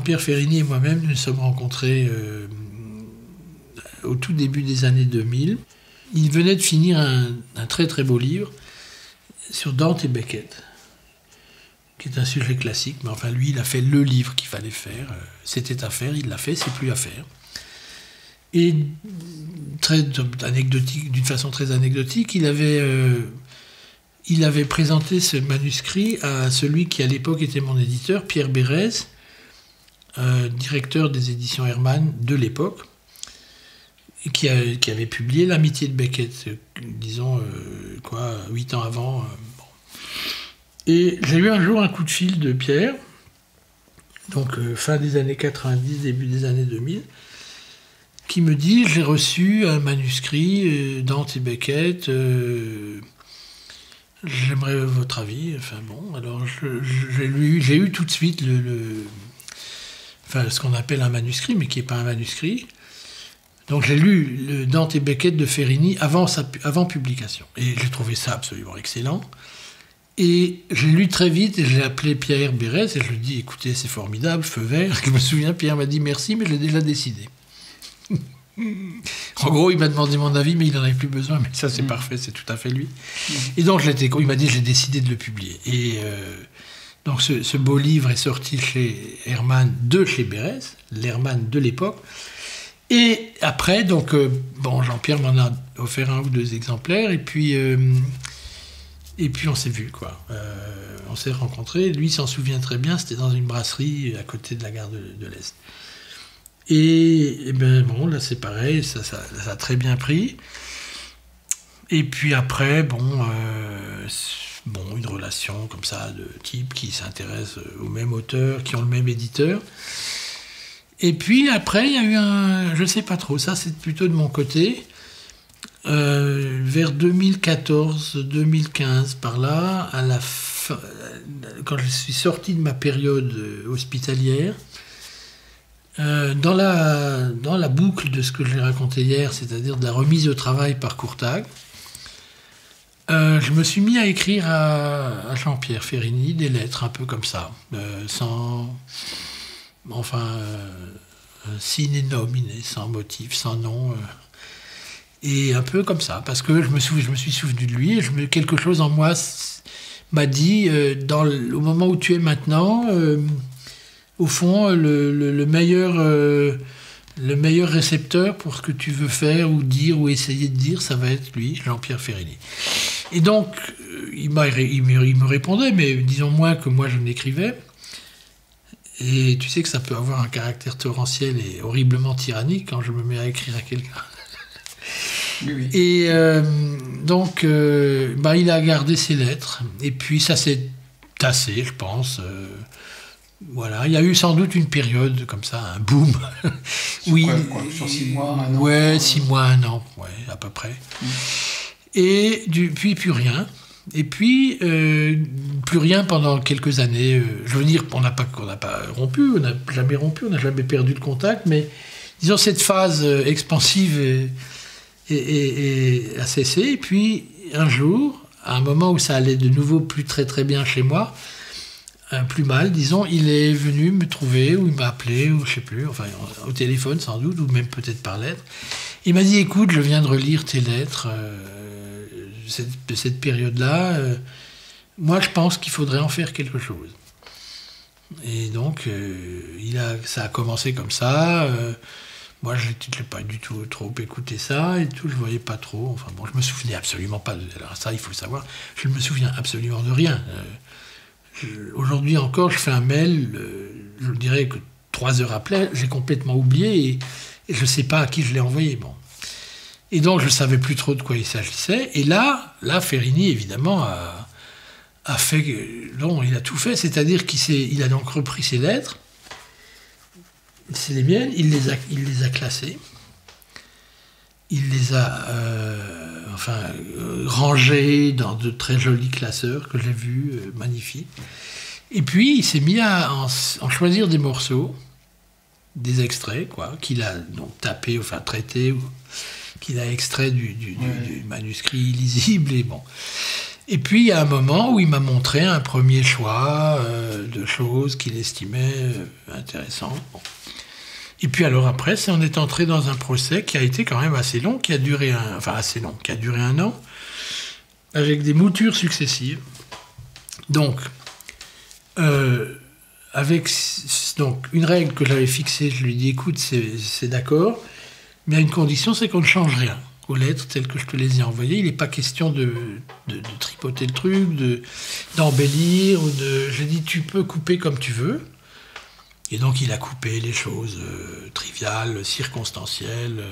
Jean-Pierre Ferrini et moi-même nous sommes rencontrés au tout début des années 2000. Il venait de finir un très très beau livre sur Dante et Beckett, qui est un sujet classique, mais enfin lui il a fait le livre qu'il fallait faire. C'était à faire, il l'a fait, c'est plus à faire. Et très anecdotique, d'une façon très anecdotique, il avait présenté ce manuscrit à celui qui à l'époque était mon éditeur, Pierre Bérez, directeur des éditions Hermann de l'époque, qui avait publié L'amitié de Beckett, disons, 8 ans avant. Bon. Et j'ai eu un jour un coup de fil de Pierre, donc fin des années 90, début des années 2000, qui me dit, j'ai reçu un manuscrit Dante et Beckett, j'aimerais votre avis. Enfin bon, alors j'ai eu tout de suite ce qu'on appelle un manuscrit, mais qui n'est pas un manuscrit. Donc j'ai lu le Dante et Beckett de Ferrini avant publication. Et j'ai trouvé ça absolument excellent. Et j'ai lu très vite et j'ai appelé Pierre Bérez et je lui ai dit, écoutez, c'est formidable, feu vert. Je me souviens, Pierre m'a dit merci, mais je l'ai déjà décidé. En gros, il m'a demandé mon avis, mais il n'en avait plus besoin. Mais ça, c'est parfait, c'est tout à fait lui. Et donc, il m'a dit, j'ai décidé de le publier. Et donc, ce beau livre est sorti chez Hermann, chez Bérez, l'Hermann de l'époque. Et après, donc, Jean-Pierre m'en a offert 1 ou 2 exemplaires, et puis on s'est vus, quoi. On s'est rencontrés. Lui s'en souvient très bien, c'était dans une brasserie à côté de la gare de l'Est. Et ben bon, là c'est pareil, ça a très bien pris. Et puis après, une relation comme ça de type qui s'intéresse au même auteur, qui ont le même éditeur. Et puis après, il y a eu je sais pas trop, ça c'est plutôt de mon côté, vers 2014-2015, par là, quand je suis sorti de ma période hospitalière, dans la boucle de ce que j'ai raconté hier, c'est-à-dire de la remise au travail par Courtag, je me suis mis à écrire à Jean-Pierre Ferrini des lettres un peu comme ça, sine nomine, sans motif, sans nom, et un peu comme ça, parce que je me suis souvenu de lui, et quelque chose en moi m'a dit, au moment où tu es maintenant, au fond, le meilleur récepteur pour ce que tu veux faire ou dire ou essayer de dire, ça va être lui, Jean-Pierre Ferrini. Et donc, il me répondait, mais disons moins que moi je n'écrivais. Et tu sais que ça peut avoir un caractère torrentiel et horriblement tyrannique quand je me mets à écrire à quelqu'un. Oui. Et donc, il a gardé ses lettres. Et puis ça s'est tassé, je pense. Voilà, il y a eu sans doute une période comme ça, un boom. Oui. Sur 6 mois, 1 an. Ouais, 6 mois, 1 an, ouais, à peu près. Et puis plus rien. Et puis plus rien pendant quelques années. Je veux dire, on n'a pas rompu, on n'a jamais rompu, on n'a jamais perdu le contact, mais disons cette phase expansive a cessé. Et puis un jour, à un moment où ça allait de nouveau plus très très bien chez moi, plus mal, disons, il est venu me trouver, ou il m'a appelé, ou je sais plus, enfin au téléphone sans doute, ou même peut-être par lettre. Il m'a dit, écoute, je viens de relire tes lettres de cette période-là, moi je pense qu'il faudrait en faire quelque chose. Et donc, ça a commencé comme ça, moi je n'ai pas du tout trop écouté ça, et tout, je ne voyais pas trop, enfin bon, je me souvenais absolument pas, alors ça il faut le savoir, je ne me souviens absolument de rien. Aujourd'hui encore, je fais un mail, je dirais que 3 heures après, j'ai complètement oublié et je ne sais pas à qui je l'ai envoyé. Bon. Et donc, je ne savais plus trop de quoi il s'agissait. Et là Ferrini, évidemment, a fait... Non, il a tout fait, c'est-à-dire qu'il a donc repris ses lettres, c'est les miennes, il les a classées, il les a rangées dans de très jolis classeurs que j'ai vus, magnifiques. Et puis, il s'est mis à en choisir des morceaux, des extraits, quoi, qu'il a donc tapé, enfin traité, ou qu'il a extrait du manuscrit lisible. Et bon. Et puis, il y a un moment où il m'a montré un premier choix de choses qu'il estimait intéressantes. Bon. Et puis alors après, on est entré dans un procès qui a été quand même assez long, qui a duré un an, avec des moutures successives. Donc, avec une règle que j'avais fixée, je lui ai dit, écoute, c'est d'accord, mais à une condition, c'est qu'on ne change rien aux lettres telles que je te les ai envoyées. Il n'est pas question de tripoter le truc, d'embellir. J'ai dit, tu peux couper comme tu veux. Et donc, il a coupé les choses triviales, circonstancielles,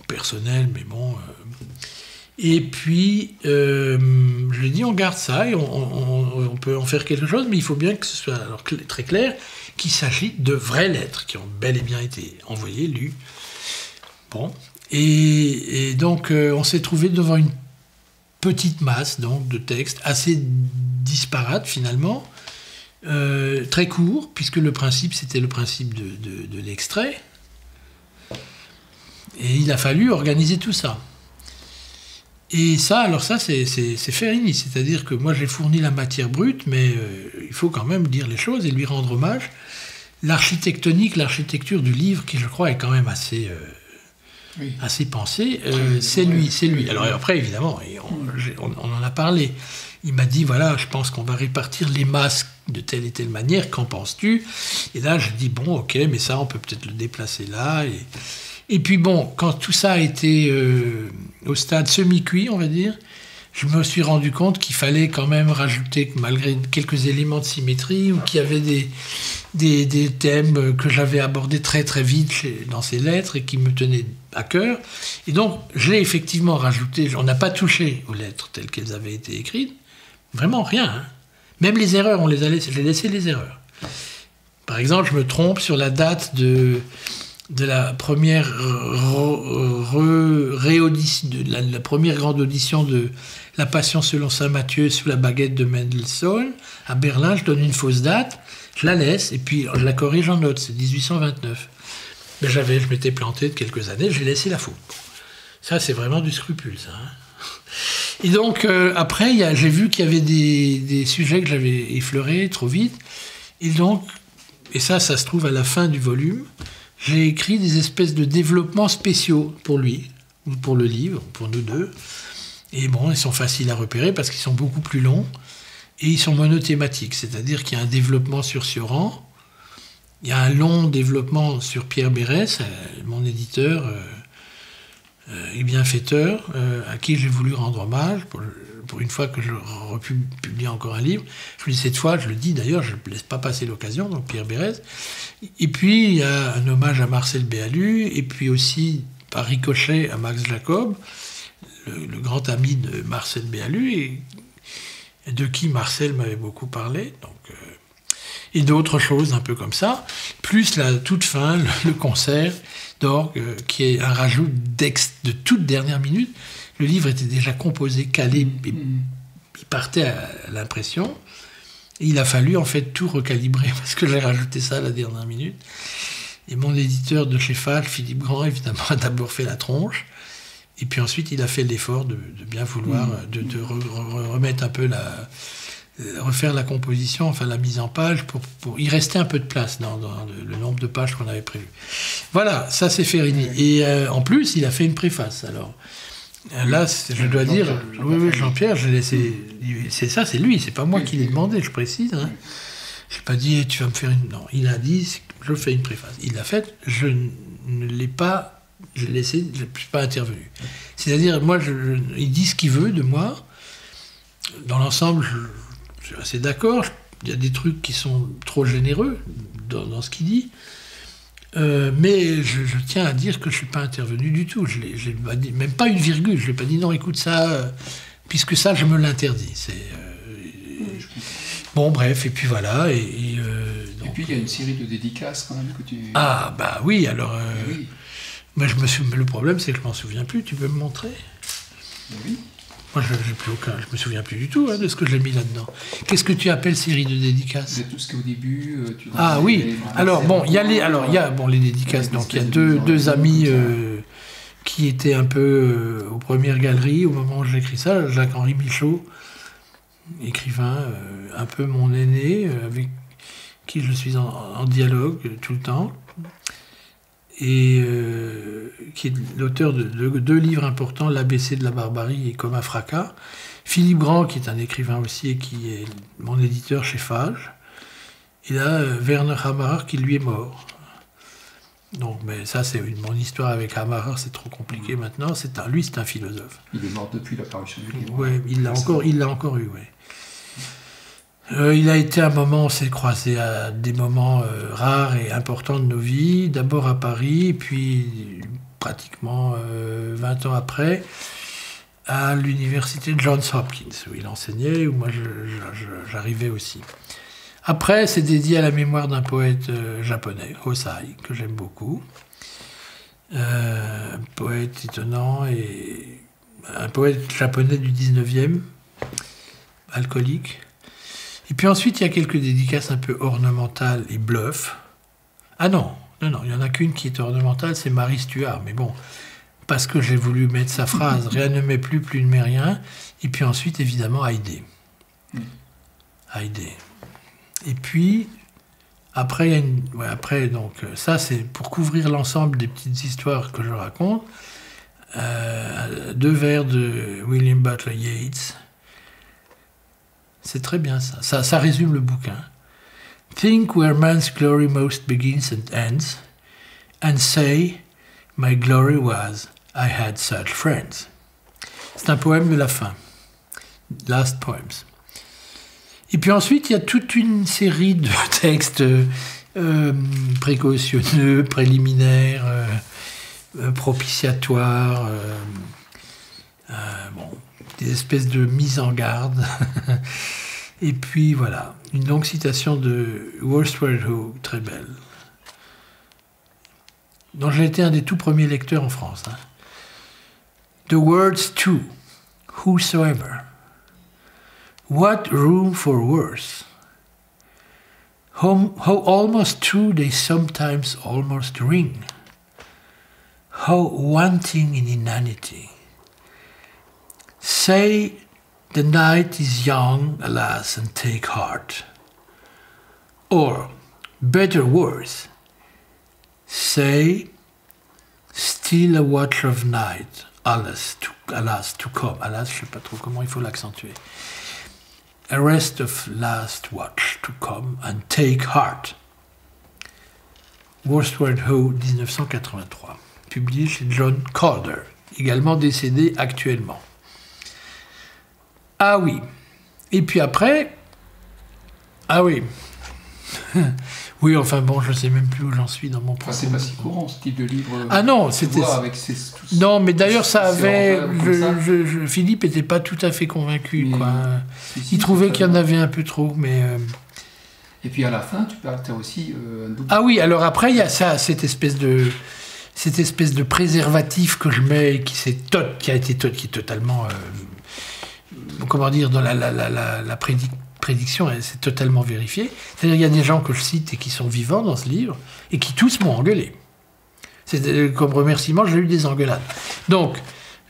personnelles, mais bon. Et puis, je lui ai dit, on garde ça et on peut en faire quelque chose, mais il faut bien que ce soit alors, très clair qu'il s'agit de vraies lettres qui ont bel et bien été envoyées, lues. Bon. Et donc, on s'est trouvé devant une petite masse donc, de textes assez disparates, finalement. Très court, puisque le principe, c'était le principe de l'extrait. Et il a fallu organiser tout ça. Et ça, c'est Ferrini. C'est-à-dire que moi, j'ai fourni la matière brute, mais il faut quand même dire les choses et lui rendre hommage. L'architecture du livre, qui, je crois, est quand même assez pensée, c'est lui. Alors après, évidemment, on en a parlé. Il m'a dit, voilà, je pense qu'on va répartir les masques de telle et telle manière, qu'en penses-tu? Et là, je dis, bon, ok, mais ça, on peut peut-être le déplacer là. Et puis bon, quand tout ça a été au stade semi-cuit, on va dire, je me suis rendu compte qu'il fallait quand même rajouter, malgré quelques éléments de symétrie, ou qu'il y avait des thèmes que j'avais abordés très très vite dans ces lettres et qui me tenaient à cœur. Et donc, je l'ai effectivement rajouté. On n'a pas touché aux lettres telles qu'elles avaient été écrites. Vraiment rien. Hein. Même les erreurs, j'ai laissé les erreurs. Par exemple, je me trompe sur la date de la première la première grande audition de La Passion selon saint Matthieu sous la baguette de Mendelssohn à Berlin. Je donne une fausse date, je la laisse et puis je la corrige en note. C'est 1829. Mais je m'étais planté de quelques années, j'ai laissé la faute. Ça, c'est vraiment du scrupule, ça. Hein. Et donc, après, j'ai vu qu'il y avait des sujets que j'avais effleurés trop vite. Et donc, et ça se trouve à la fin du volume, j'ai écrit des espèces de développements spéciaux pour lui, ou pour le livre, pour nous deux. Et bon, ils sont faciles à repérer parce qu'ils sont beaucoup plus longs et ils sont monothématiques. C'est-à-dire qu'il y a un développement sur Sioran, il y a un long développement sur Pierre Bérès, mon éditeur et bienfaiteur, à qui j'ai voulu rendre hommage pour une fois que je republie encore un livre. Je dis cette fois, je le dis d'ailleurs, je ne laisse pas passer l'occasion, donc Pierre Bérès. Et puis, il y a un hommage à Marcel Béalu, et puis aussi, par ricochet, à Max Jacob, le grand ami de Marcel Béalu, et de qui Marcel m'avait beaucoup parlé, donc, et d'autres choses un peu comme ça, plus la toute fin, le concert d'orgue, qui est un rajout de toute dernière minute. Le livre était déjà composé, calé, il partait à l'impression. Et il a fallu en fait tout recalibrer parce que j'ai rajouté ça à la dernière minute. Et mon éditeur de chez Falk, Philippe Grand, évidemment, a d'abord fait la tronche. Et puis ensuite, il a fait l'effort de bien vouloir, de remettre un peu refaire la composition, enfin la mise en page, pour y restait un peu de place dans le nombre de pages qu'on avait prévu. Voilà, ça c'est Ferrini. Et en plus, il a fait une préface. Alors là, je dois dire, oui, Jean-Pierre, j'ai laissé. C'est lui, c'est pas moi qui l'ai demandé, je précise. Hein. J'ai pas dit, tu vas me faire une. Non, il a dit, je fais une préface. Il l'a faite, je ne l'ai pas. Je ne suis pas intervenu. C'est-à-dire, moi, il dit ce qu'il veut de moi. Dans l'ensemble, je suis assez d'accord. Il y a des trucs qui sont trop généreux dans ce qu'il dit. Mais je tiens à dire que je ne suis pas intervenu du tout. Je l'ai pas dit, même pas une virgule. Je ne l'ai pas dit, non, écoute ça, puisque ça, je me l'interdis. Bon, bref, et puis voilà. Et puis, il y a une série de dédicaces, quand même, que tu... Ah, bah oui, alors... oui. Moi, le problème, c'est que je m'en souviens plus. Tu peux me montrer? Oui. Moi, je me souviens plus du tout de ce que j'ai mis là-dedans. Qu'est-ce que tu appelles série de dédicaces? C'est tout ce qui est au début. Ah oui. Alors bon, il y a les dédicaces. Donc il y a deux amis qui était un peu aux premières galeries au moment où j'écris ça, Jacques-Henri Michaud, écrivain, un peu mon aîné, avec qui je suis en dialogue tout le temps, et qui est l'auteur de 2 livres importants, L'ABC de la barbarie et Comme un fracas. Philippe Grand, qui est un écrivain aussi et qui est mon éditeur chez Fage. Et là, Werner Hamar, qui lui est mort. Donc, mais ça, c'est mon histoire avec Hamar, c'est trop compliqué maintenant. Lui, c'est un philosophe. Il est mort depuis l'apparition du livre. Oui, il l'a encore eu, oui. Il a été un moment, on s'est croisés à des moments rares et importants de nos vies. D'abord à Paris, puis pratiquement 20 ans après, à l'université de Johns Hopkins, où il enseignait, où moi j'arrivais aussi. Après, c'est dédié à la mémoire d'un poète japonais, Hosai, que j'aime beaucoup. Un poète étonnant, et un poète japonais du 19e, alcoolique. Et puis ensuite, il y a quelques dédicaces un peu ornementales et bluff. Ah non, il n'y en a qu'une qui est ornementale, c'est Marie Stuart. Mais bon, parce que j'ai voulu mettre sa phrase, rien ne m'est plus ne m'est rien. Et puis ensuite, évidemment, Haïdé. Haïdé. Et puis, après, donc, ça, c'est pour couvrir l'ensemble des petites histoires que je raconte. 2 vers de William Butler Yeats. C'est très bien ça. Ça résume le bouquin. Think where man's glory most begins and ends, and say, my glory was, I had such friends. C'est un poème de la fin. Last Poems. Et puis ensuite, il y a toute une série de textes précautionneux, préliminaires, propitiatoires, des espèces de mise en garde. Et puis voilà, une longue citation de Wordsworth, très belle, dont j'ai été un des tout premiers lecteurs en France. The words too, whosoever. What room for worse? How almost true they sometimes almost ring. How wanting in inanity. Say the night is young, alas, and take heart. Or, better words, say, still a watch of night, alas, to come. Alas, je ne sais pas trop comment il faut l'accentuer. A rest of last watch to come, and take heart. Wordsworth Ho, 1983. Publié chez John Calder, également décédé actuellement. Ah oui. Et puis après... Ah oui. Oui, enfin bon, je ne sais même plus où j'en suis dans mon propos. C'est pas si courant, ce type de livre. Ah non, c'était... Non, mais d'ailleurs, ça avait... Philippe n'était pas tout à fait convaincu, quoi. Il trouvait qu'il y en avait un peu trop, mais... Et puis à la fin, tu as aussi un double... Ah oui, alors après, il y a ça, cette espèce de préservatif que je mets, qui est totalement... comment dire, dans la prédiction, c'est totalement vérifié. C'est-à-dire, il y a des gens que je cite et qui sont vivants dans ce livre, et qui tous m'ont engueulé. Comme remerciement, j'ai eu des engueulades. Donc,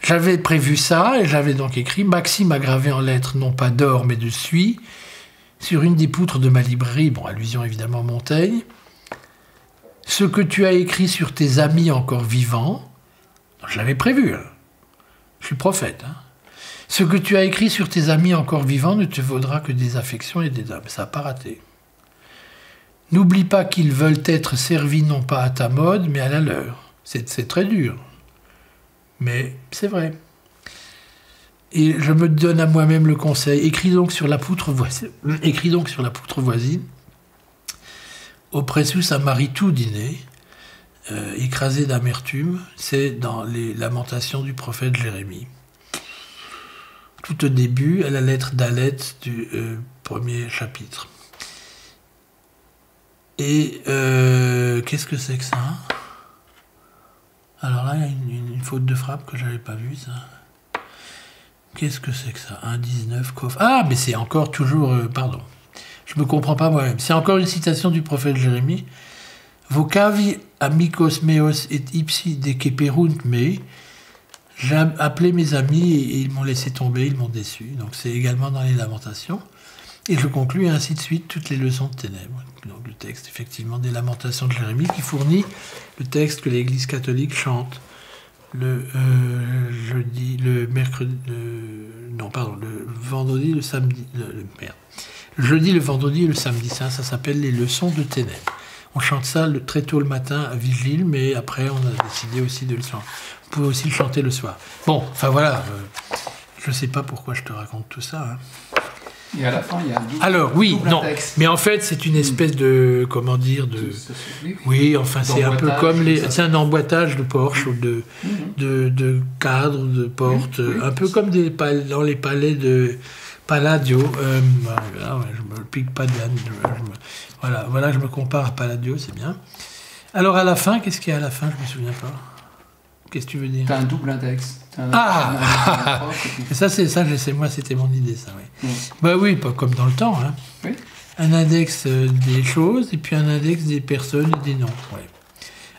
j'avais prévu ça, et j'avais donc écrit « Maxime a gravé en lettres, non pas d'or, mais de suie, sur une des poutres de ma librairie, bon, allusion évidemment à Montaigne, ce que tu as écrit sur tes amis encore vivants, je l'avais prévu, hein. Je suis prophète, hein. Ce que tu as écrit sur tes amis encore vivants ne te vaudra que des affections et des dons. Ça n'a pas raté. N'oublie pas qu'ils veulent être servis non pas à ta mode, mais à la leur. C'est très dur. Mais c'est vrai. Et je me donne à moi-même le conseil. Écris donc sur la poutre voisine. Oppressus amaritudine, écrasé d'amertume, c'est dans les lamentations du prophète Jérémie. Tout au début, à la lettre d'Aleth du premier chapitre. Et qu'est-ce que c'est que ça? Alors là, il y a une faute de frappe que je n'avais pas vue, ça. Qu'est-ce que c'est que ça? 1,19 coffre. Ah, mais c'est encore toujours... pardon. Je me comprends pas moi-même. C'est encore une citation du prophète Jérémie. Vocavi amicos meos et ipsi deceperunt me, J'ai appelé mes amis et ils m'ont laissé tomber, ils m'ont déçu. Donc c'est également dans les Lamentations. Et je conclus et ainsi de suite toutes les leçons de ténèbres. Donc le texte effectivement des Lamentations de Jérémie qui fournit le texte que l'Église catholique chante le jeudi, le mercredi, le vendredi, le samedi, le jeudi, le vendredi et le samedi saint. Ça s'appelle les leçons de ténèbres. On chante ça très tôt le matin à Vigile, mais après on a décidé aussi de le chanter. Vous pouvez aussi le chanter le soir. Bon, enfin voilà, je ne sais pas pourquoi je te raconte tout ça. Hein. Et à la fin, il y a un double, alors, oui, double non, index. mais en fait, c'est une espèce de, comment dire, de... Oui, enfin, c'est un peu comme c'est un emboîtage de Porsche ou de cadres, de portes, un peu comme dans les palais de Palladio. Voilà, je me pique pas de voilà, je me compare à Palladio, c'est bien. Alors, à la fin, qu'est-ce qu'il y a à la fin? Je me souviens pas. Qu'est-ce que tu veux dire? T'as un double index. Ça, c'est moi, c'était mon idée, ça, oui. Bah oui, pas comme dans le temps, hein. Oui. Un index des choses et puis un index des personnes et des noms. Ouais.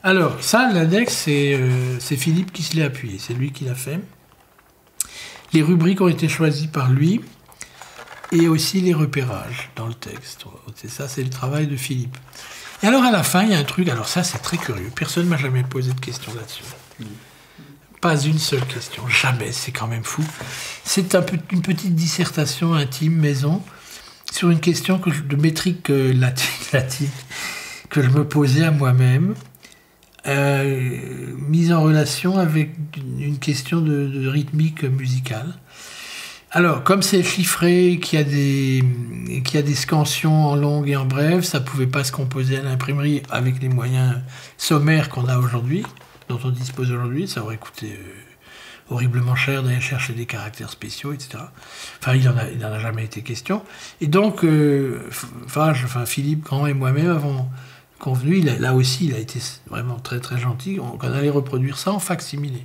Alors, ça, l'index, c'est Philippe qui se l'est appuyé, c'est lui qui l'a fait. Les rubriques ont été choisies par lui et aussi les repérages dans le texte. C'est ça, c'est le travail de Philippe. Et alors, à la fin, il y a un truc, alors ça, c'est très curieux. Personne ne m'a jamais posé de question là-dessus. Pas une seule question, jamais, c'est quand même fou. C'est une petite dissertation intime, maison, sur une question de métrique latine que je me posais à moi-même, mise en relation avec une question de rythmique musicale. Alors, comme c'est chiffré, qu'il y a des scansions en longue et en brève, ça ne pouvait pas se composer à l'imprimerie avec les moyens sommaires qu'on a aujourd'hui, dont on dispose aujourd'hui. Ça aurait coûté horriblement cher d'aller chercher des caractères spéciaux, etc. Enfin, il n'en a jamais été question. Et donc, Philippe Grand et moi-même avons convenu, là aussi, il a été vraiment très très gentil, qu'on allait reproduire ça en facsimilé.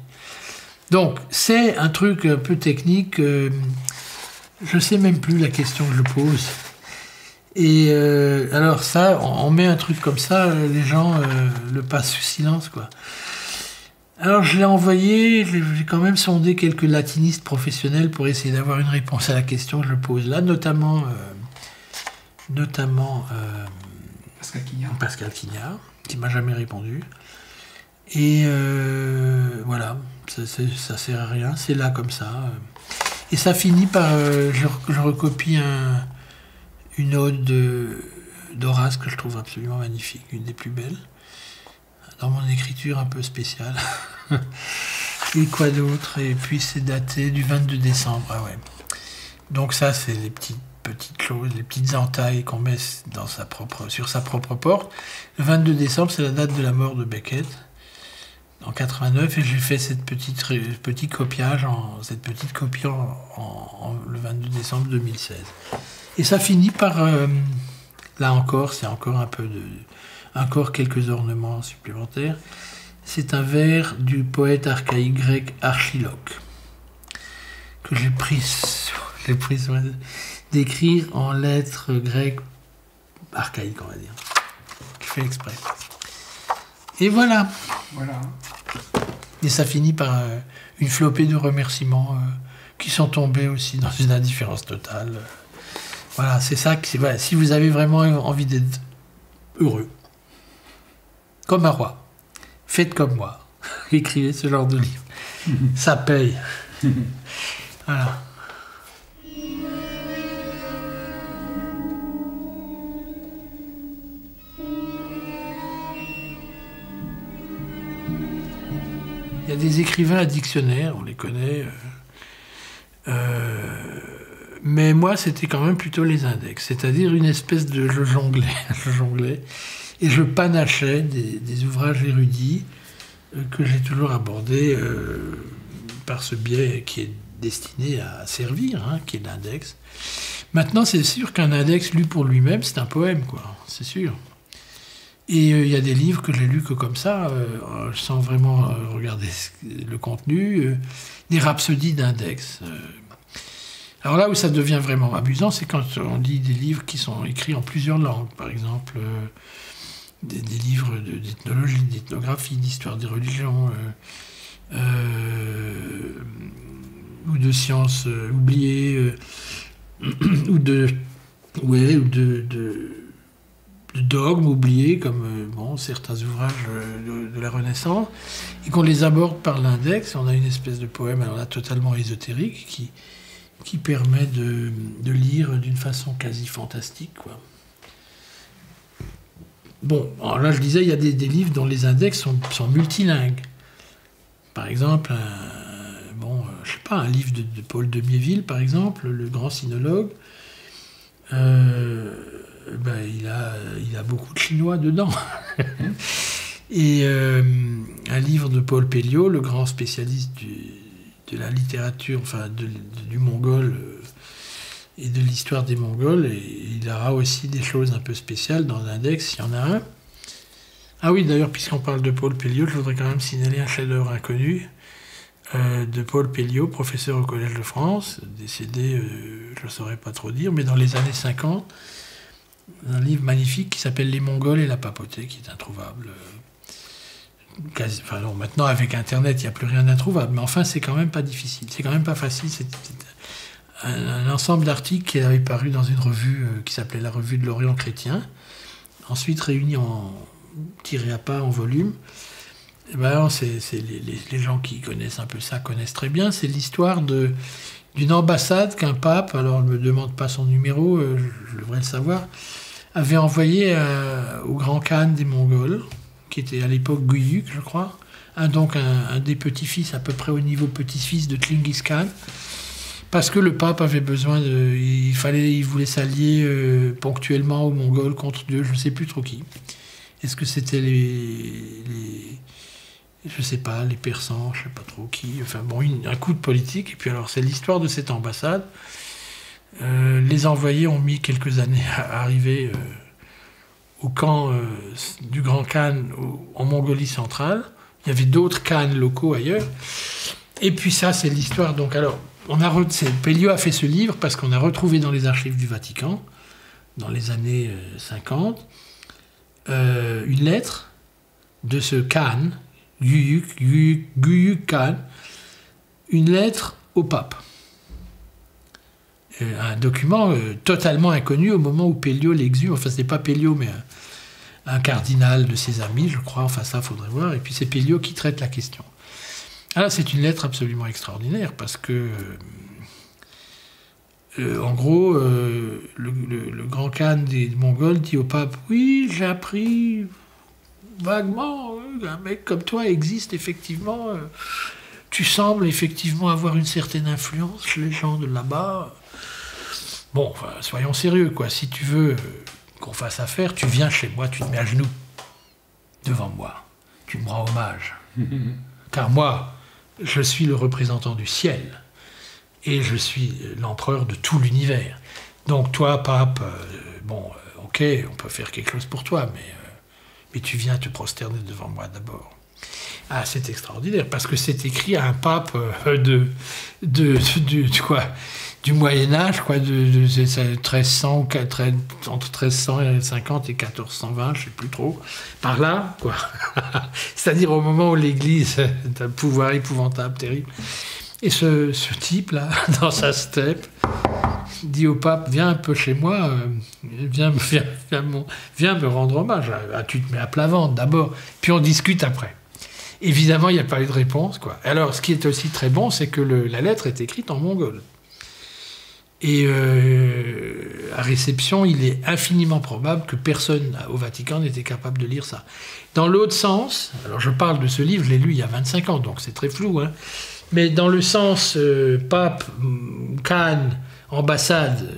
Donc, c'est un truc un peu technique, je ne sais même plus la question que je pose. Et alors ça, on met un truc comme ça, les gens le passent sous silence, quoi. Alors je l'ai envoyé, j'ai quand même sondé quelques latinistes professionnels pour essayer d'avoir une réponse à la question que je pose là, notamment Pascal Quignard, qui m'a jamais répondu. Et voilà, ça sert à rien, c'est là comme ça. Et ça finit par, je recopie une ode d'Horace que je trouve absolument magnifique, une des plus belles, dans mon écriture un peu spéciale. Et quoi d'autre? Et puis c'est daté du 22 décembre. Ah ouais. Donc ça, c'est les petites choses, les petites entailles qu'on met sur sa propre porte. Le 22 décembre, c'est la date de la mort de Beckett, en 89, et j'ai fait cette petite copie le 22 décembre 2016. Et ça finit par, là encore, c'est encore quelques ornements supplémentaires. C'est un vers du poète archaïque grec Archiloque, que j'ai pris soin d'écrire en lettres grecques archaïques, on va dire. Je fais exprès. Et voilà. Et ça finit par une flopée de remerciements qui sont tombés aussi dans une indifférence totale. Voilà, c'est ça. Voilà, si vous avez vraiment envie d'être heureux, comme un roi, faites comme moi. Écrivez ce genre de livre. Ça paye. Voilà. Il y a des écrivains à dictionnaire, on les connaît. Mais moi, c'était quand même plutôt les index. C'est-à-dire une espèce de... Je jonglais. Et je panachais des ouvrages érudits que j'ai toujours abordés par ce biais qui est destiné à servir, hein, qui est l'index. Maintenant, c'est sûr qu'un index lu pour lui-même, c'est un poème, quoi. C'est sûr. Et il y a des livres que j'ai lus que comme ça, sans vraiment regarder le contenu, des rhapsodies d'index. Alors là où ça devient vraiment amusant, c'est quand on lit des livres qui sont écrits en plusieurs langues. Par exemple, des livres d'ethnologie, d'ethnographie, d'histoire des religions, ou de sciences oubliées, ou de dogmes oubliés, comme certains ouvrages de la Renaissance, et qu'on les aborde par l'index. On a une espèce de poème, alors là, totalement ésotérique, qui permet de lire d'une façon quasi fantastique, quoi. Bon, alors là, je disais, il y a des livres dont les index sont multilingues. Par exemple, je sais pas, un livre de Paul de Miéville, par exemple, le grand sinologue, il a beaucoup de chinois dedans. Et un livre de Paul Pelliot, le grand spécialiste de la littérature, enfin du mongol et de l'histoire des Mongols, et il aura aussi des choses un peu spéciales dans l'index, il y en a un. Ah oui, d'ailleurs, puisqu'on parle de Paul Pelliot, je voudrais quand même signaler un chef-d'œuvre inconnu de Paul Pelliot, professeur au Collège de France, décédé, je ne saurais pas trop dire, mais dans les années 50, un livre magnifique qui s'appelle Les Mongols et la papauté, qui est introuvable. Maintenant, avec Internet, il n'y a plus rien d'introuvable, mais enfin, c'est quand même pas difficile, c'est quand même pas facile. C'est un ensemble d'articles qui avait paru dans une revue qui s'appelait la Revue de l'Orient chrétien, ensuite réunis tirés à part en volume. Et les gens qui connaissent un peu ça connaissent très bien. C'est l'histoire d'une ambassade qu'un pape, alors ne me demande pas son numéro, je devrais le savoir, avait envoyé au grand khan des Mongols, qui était à l'époque Guyuk, je crois, donc un des petits-fils, à peu près au niveau petit-fils de Tchingis Khan, parce que le pape avait besoin il voulait s'allier ponctuellement aux Mongols contre Dieu, je ne sais plus trop qui. Est-ce que c'était je sais pas, les Persans, je sais pas trop qui, un coup de politique, et puis alors c'est l'histoire de cette ambassade. Les envoyés ont mis quelques années à arriver au camp du Grand Khan en Mongolie centrale. Il y avait d'autres khans locaux ailleurs. Et puis ça, c'est l'histoire. Donc alors, Pelliot a fait ce livre parce qu'on a retrouvé dans les archives du Vatican, dans les années 50, une lettre de ce Khan, Guyuk Khan, une lettre au pape. Un document totalement inconnu au moment où Pelliot l'exhume. Enfin, c'est pas Pelliot, mais un cardinal de ses amis, je crois. Enfin, ça, faudrait voir. Et puis, c'est Pelliot qui traite la question. Alors, c'est une lettre absolument extraordinaire parce que, en gros, le grand khan des Mongols dit au pape « Oui, j'ai appris vaguement, un mec comme toi existe effectivement. Tu sembles effectivement avoir une certaine influence chez les gens de là-bas. Bon, soyons sérieux, quoi. Si tu veux qu'on fasse affaire, tu viens chez moi, tu te mets à genoux devant moi. Tu me rends hommage. Car moi, je suis le représentant du ciel. Et je suis l'empereur de tout l'univers. Donc toi, pape, ok, on peut faire quelque chose pour toi, mais tu viens te prosterner devant moi d'abord. Ah, c'est extraordinaire, parce que c'est écrit à un pape du Moyen-Âge, quoi, de 1300, entre 1350 et 1420, je ne sais plus trop, par là, quoi. C'est-à-dire au moment où l'Église a un pouvoir épouvantable, terrible. Et ce type-là, dans sa steppe, dit au pape, viens un peu chez moi, viens me rendre hommage. Ah, tu te mets à plat ventre d'abord, puis on discute après. Évidemment, il n'y a pas eu de réponse, quoi. Alors, ce qui est aussi très bon, c'est que la lettre est écrite en mongol. Et à réception, il est infiniment probable que personne au Vatican n'était capable de lire ça. Dans l'autre sens, alors je parle de ce livre, je l'ai lu il y a 25 ans, donc c'est très flou, hein, mais dans le sens pape, Khan, ambassade,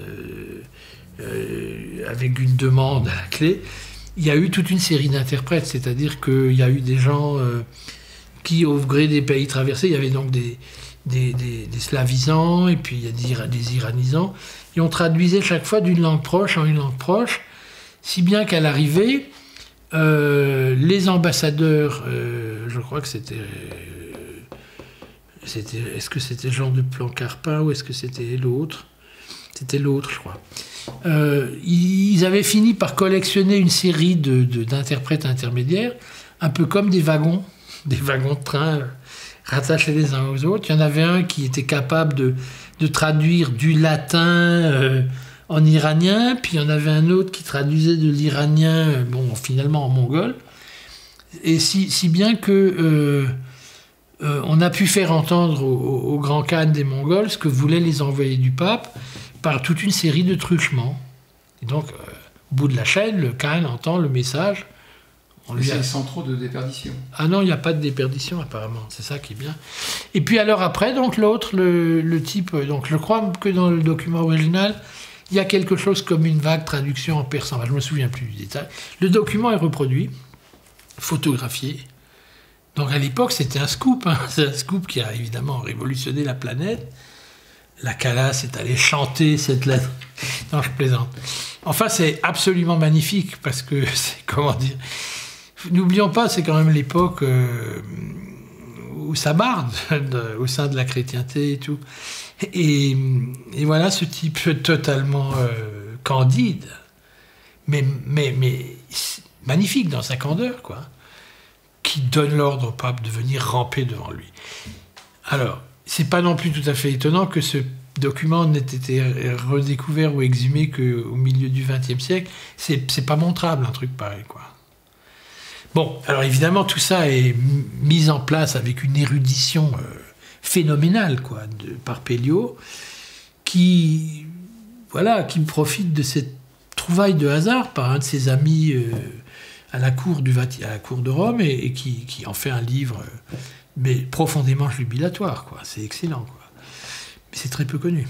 avec une demande à la clé, il y a eu toute une série d'interprètes, c'est-à-dire qu'il y a eu des gens qui, au gré des pays traversés, il y avait donc des slavisants, et puis il y a des iranisants, et on traduisait chaque fois d'une langue proche en une langue proche, si bien qu'à l'arrivée, les ambassadeurs, je crois que c'était est-ce que c'était Jean de Plancarpin ou est-ce que c'était l'autre? C'était l'autre, je crois. Ils avaient fini par collectionner une série d'interprètes intermédiaires, un peu comme des wagons de train rattachés les uns aux autres. Il y en avait un qui était capable de traduire du latin en iranien, puis il y en avait un autre qui traduisait de l'iranien, finalement en mongol. Et si bien que on a pu faire entendre au grand khan des Mongols ce que voulaient les envoyés du pape par toute une série de truchements. Et donc, au bout de la chaîne, le khan entend le message. Sans trop de déperdition. Ah non, il n'y a pas de déperdition apparemment, c'est ça qui est bien. Et puis alors après, donc l'autre, le type, donc je crois que dans le document original, il y a quelque chose comme une vague traduction en persan. Je ne me souviens plus du détail. Le document est reproduit, photographié. Donc à l'époque, c'était un scoop. C'est un scoop qui a évidemment révolutionné la planète. La Calas est allée chanter cette lettre. Non, je plaisante. Enfin, c'est absolument magnifique parce que c'est, comment dire... N'oublions pas, c'est quand même l'époque où ça barde au sein de la chrétienté et tout. Et voilà ce type totalement candide, mais magnifique dans sa candeur, quoi, qui donne l'ordre au pape de venir ramper devant lui. Alors, c'est pas non plus tout à fait étonnant que ce document n'ait été redécouvert ou exhumé qu'au milieu du XXe siècle. C'est pas montrable, un truc pareil, quoi. Bon, alors évidemment, tout ça est mis en place avec une érudition phénoménale, quoi, par Pelliot, qui profite de cette trouvaille de hasard par un de ses amis à la cour de Rome et qui en fait un livre, mais profondément jubilatoire, quoi. C'est excellent, quoi. Mais c'est très peu connu.